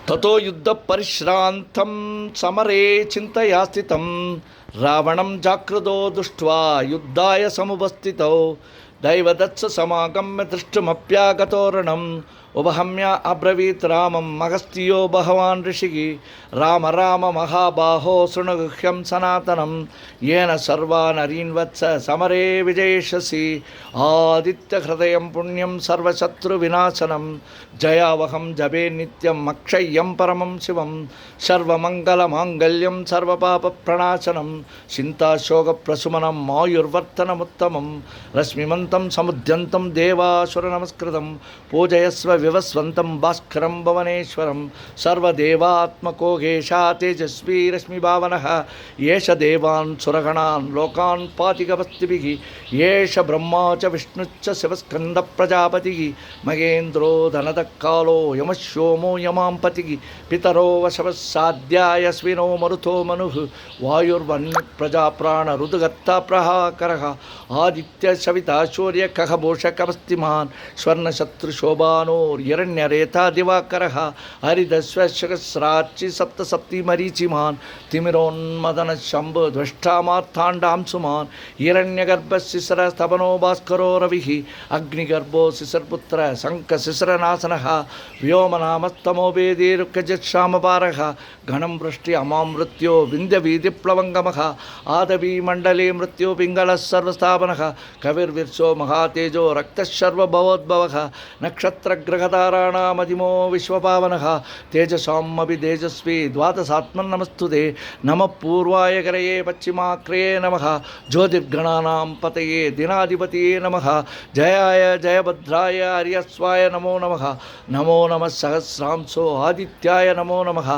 ततो युद्ध परिश्रांतं समरे चिंतया स्थितं रावणं जाकृतो दृष्ट्वा युद्धाय समुपस्थितौ दैवदत्स समागम्य दृष्टुमप्यागतोरणम् उपहम्य अब्रवीत् रामं अगस्त्यो भगवान् ऋषिः राम राम महाबाहो शृणुगुह्यं सनातनं येन सर्वा नरीन् वत्स समरे विजयिष्यसि आदित्यहृदयं पुण्यं सर्वशत्रुविनाशनं जयावहं जपे नित्यम् अक्षय्यं परमं शिवं सर्वमङ्गलमाङ्गल्यं सर्वपापप्रणाशनं चिन्ताशोकप्रशमनम् आयुर्वर्धनमुत्तमं रश्मिमन्तं समुद्यन्तं देवासुरनमस्कृतं पूजयस्व विवस्वन्तं भास्करं भुवनेश्वरं सर्वदेवात्मको येषा तेजस्वी रश्मिभावनः येष देवान् सुरगणान् लोकान् पातिगवस्तिभिः येष ब्रह्मा च विष्णुश्च शिवस्कन्दप्रजापतिः महेन्द्रो धनदक्कालो यमः सोमो यमां पतिः पितरो वशवस्साध्यायस्विनो मरुतो मनुः वायुर्वन्यप्रजाप्राणरुदगत्ता प्रहाकरः आदित्यशविता सूर्यकः भूषकवस्तिमान् स्वर्णशत्रुशोभानो हिरण्यरेता दिवाकरः हरिदस्वशकस्राच्चि सप्तसप्ति मरीचिमान् तिमिरोन्मदन शम्भु द्वष्टामार्ताण्डां सुमान् हिरण्यगर्भशिशिरस्तपनो भास्करो रविः अग्निगर्भो शिशिरपुत्र शङ्खशिशिरनाशनः व्योमनामस्तमो वेदीरुक्कजक्षामपारः घनं वृष्टि अमां मृत्यो विन्ध्यवीधिप्लवङ्गमः आदवीमण्डले मृत्यो पिङ्गलः सर्वस्थापनः कविर्विर्सो महातेजो रक्तशर्वभवोद्भवः नक्षत्रग्रहताराणामधिमो विश्वपावनः तेजसामपि तेजस्वी द्वादशात्मन्नमस्तुते नमः पूर्वाय करये पश्चिमाक्रये नमः ज्योतिर्गणानां पतये दिनाधिपतये नमः जयाय जयभद्राय हर्यस्वाय नमो नमः नमो नमः सहस्रांशो आदित्याय नमो नमः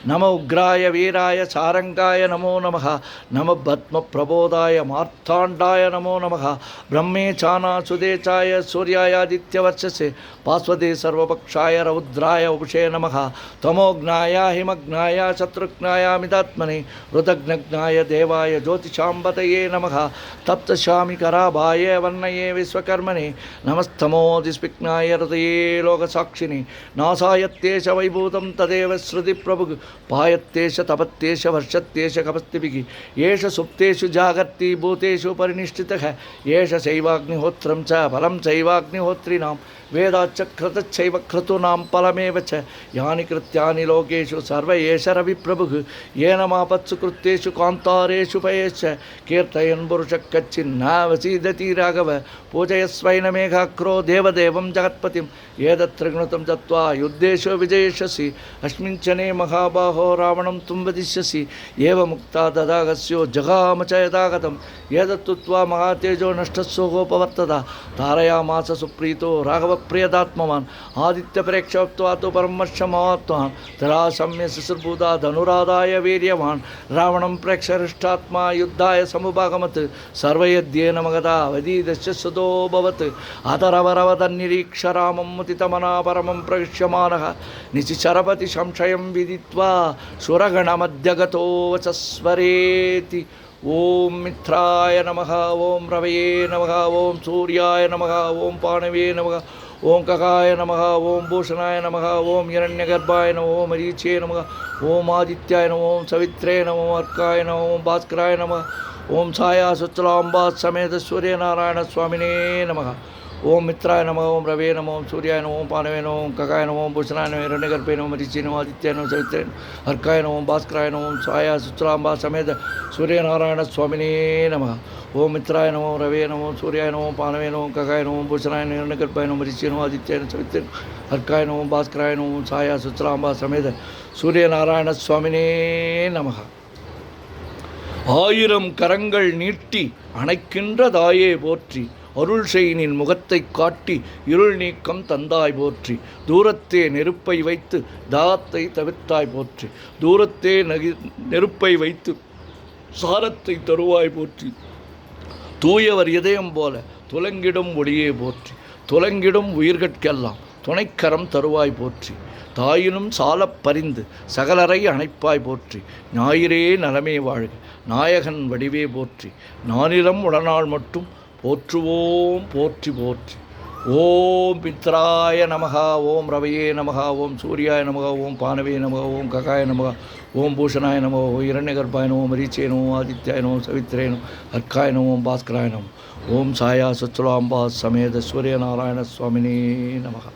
नमो उग्राय वीराय सारंगाय नमो नमः नमः भस्मप्रबोधाय मार्ताण्डाय नमो नमः ब्रह्मे चानासुदेचाय सूर्याय आदित्यवर्चसे पार्श्वदे सर्वपक्षाय रौद्राय उषे नमः तमोघ्नाय हिमघ्नाय शत्रुघ्नाय मितात्मने रुदघ्नघ्नाय देवाय ज्योतिषाम्बतये नमः तप्तशामिकराभाय वर्णये विश्वकर्मणे नमस्तमोदिस्विघ्नाय हृदये लोकसाक्षिणे नासायत्येष वैभूतं तदेव श्रुतिप्रभुः पायत्येष तपत्येष वर्षत्येष कपस्तिभिः येष सुप्तेषु जागर्ति भूतेषु परिनिष्ठितः येष शैवाग्निहोत्रं च फलं चैवाग्निहोत्रिणां वेदाच्चक्रतश्चैव क्रतूनां फलमेव च यानि कृत्यानि लोकेषु सर्व एष रविप्रभुः येन मापत्सु कृत्येषु कान्तारेषु पयेश्च कीर्तयन् पुरुषः कच्चिन्नावसीदति राघव पूजयस्वैनमेघाक्रो देवदेवं जगत्पतिं एतत्त्रिगुणितं दत्त्वा युद्धेषु विजयिष्यसि अस्मिञ्चने महाबाहो रावणं त्वं वदिष्यसि एवमुक्ता ददागस्यो जगाम च यदागतम् एतत्तुत्वा महातेजो नष्टस्सोगोपवर्तता तारयामास सुप्रीतो राघवप्रियदात्मवान् आदित्यप्रेक्षत्वा तु परमर्षमहात्मान् तरासम्य शिशिर्भूता धनुराधाय वीर्यवान् रावणं प्रेक्षहृष्टात्मा युद्धाय समुपागमत् सर्वयद्येन मगधा वदीदस्य सुतोऽभवत् अतरवरवदन्निरीक्ष रामं मुदितमना परमं प्रविश्यमानः निशिशरपति संशयं विदित्वा सुरगणमध्यगतो वचस्वरेति ओम मित्राय नमः ओम रवये नमः ओम सूर्याय नमः ओम पाणवे नमः ओम ककाय नमः ओम भूषणाय नमः ओम हिरण्यगर्भाय नमः ओम मरीचे नमः ओम आदित्याय नमः ओम सवित्रे नमः ओम अर्काय नमः ओम भास्कराय नमः ओम छाया सुचलाम्बा समेत सूर्यनारायण स्वामिने नमः ओम मित्राय नमः ओम रवे नमः ओम सूर्याय नमः ओम पाणवे नमः ओम ककाय नमः ओम भूषणाय नमः हिरण्यगर्भे नमः मरीचे नमः आदित्याय नमः सवित्रे अर्काय नमः ओम भास्कराय नमः ओम छाया सुचलाम्बा समेत सूर्यनारायण स्वामिने नमः ओम मित्राय नमः रवे नमः सूर्याय नमः पाणवे नमः ककाय नमः भूषणाय नमः हिरण्यगर्भाय नमः मरीचे नमः आदित्याय नमः सवित्रे अर्काय नमः भास्कराय नमः छाया सुचलाम्बा समेत सूर्यनारायण स्वामिने नमः ஆயிரம் கரங்கள் நீட்டி அணைக்கின்ற தாயே போற்றி அருள் செய்னின் முகத்தை காட்டி இருள் நீக்கம் தந்தாய் போற்றி தூரத்தே நெருப்பை வைத்து தாகத்தை தவிர்த்தாய் போற்றி தூரத்தே நெருப்பை வைத்து சாரத்தை தருவாய் போற்றி தூயவர் இதயம் போல துலங்கிடும் ஒளியே போற்றி துலங்கிடும் உயிர்கட்கெல்லாம் துணைக்கரம் தருவாய் போற்றி தாயினும் சாலப் பரிந்து சகலரை அணைப்பாய் போற்றி ஞாயிறே நலமே வாழ்க நாயகன் வடிவே போற்றி நானிலம் உடனாள் மட்டும் போற்றுவோம் போற்றி போற்றி ஓம் பித்ராய நமக, ஓம் ரவையே நமக, ஓம் சூர்யாய நமக, ஓம் பானவே நமக, ஓம் ககாய நமக, ஓம் பூஷணாய நமக, ஓம் இரண்யகர்பாய நமோ, மரீச்சே நமோ, ஆதித்யாய நமோ, சவித்ரே நமோ, அர்க்காய நமோ, பாஸ்கராய நமோ, ஓம் சாயா சச்சுலாம்பா சமேத சூரியநாராயண சுவாமினே நமக.